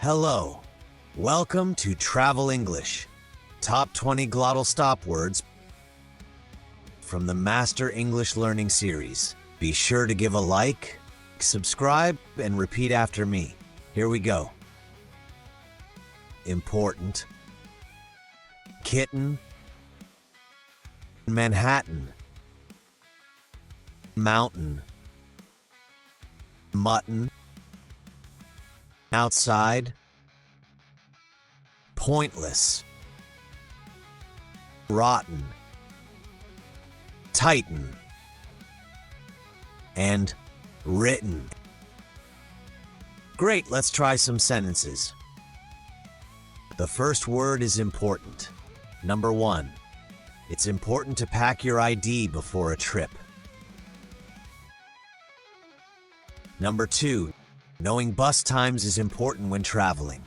Hello, welcome to Travel English, Top 20 Glottal Stop Words from the Master English Learning Series. Be sure to give a like, subscribe, and repeat after me. Here we go. Important. Kitten. Manhattan. Mountain. Mutton. Outside. Pointless. Rotten. Tighten. And written. Great, let's try some sentences. The first word is important. Number 1. It's important to pack your ID before a trip. Number 2. Knowing bus times is important when traveling.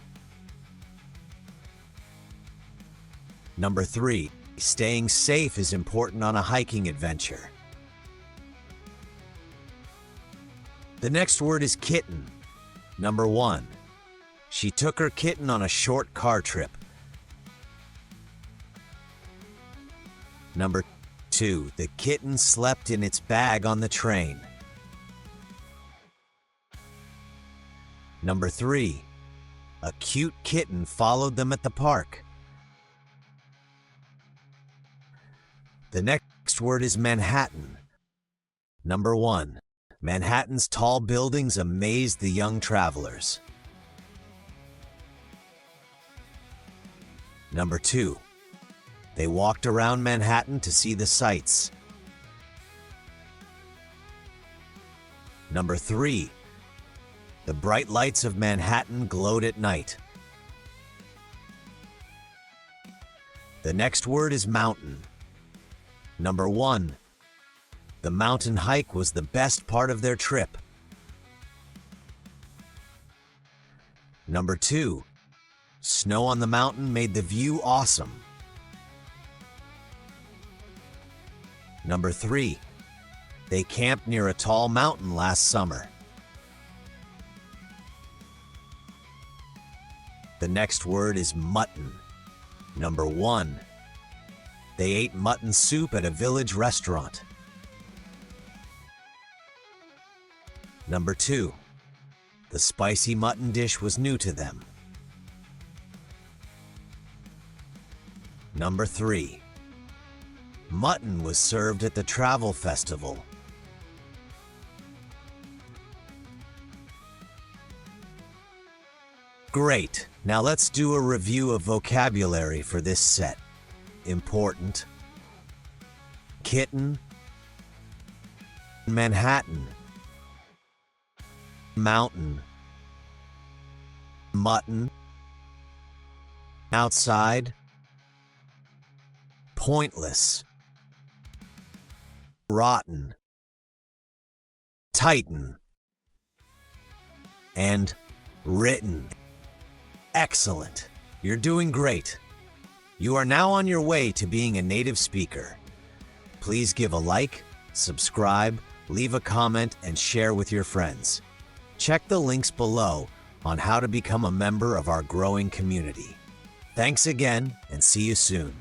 Number 3. Staying safe is important on a hiking adventure. The next word is kitten. Number 1. She took her kitten on a short car trip. Number 2. The kitten slept in its bag on the train. Number 3. A cute kitten followed them at the park. The next word is Manhattan. Number 1. Manhattan's tall buildings amazed the young travelers. Number 2. They walked around Manhattan to see the sights. Number 3. The bright lights of Manhattan glowed at night. The next word is mountain. Number 1. The mountain hike was the best part of their trip. Number 2. Snow on the mountain made the view awesome. Number 3. They camped near a tall mountain last summer. The next word is mutton. Number 1. They ate mutton soup at a village restaurant. Number 2. The spicy mutton dish was new to them. Number 3. Mutton was served at the travel festival. Great! Now let's do a review of vocabulary for this set. Important. Kitten. Manhattan. Mountain. Mutton. Outside. Pointless. Rotten. Tighten. And written. Excellent. You're doing great. You are now on your way to being a native speaker. Please give a like, subscribe, leave a comment, and share with your friends. Check the links below on how to become a member of our growing community. Thanks again, and see you soon.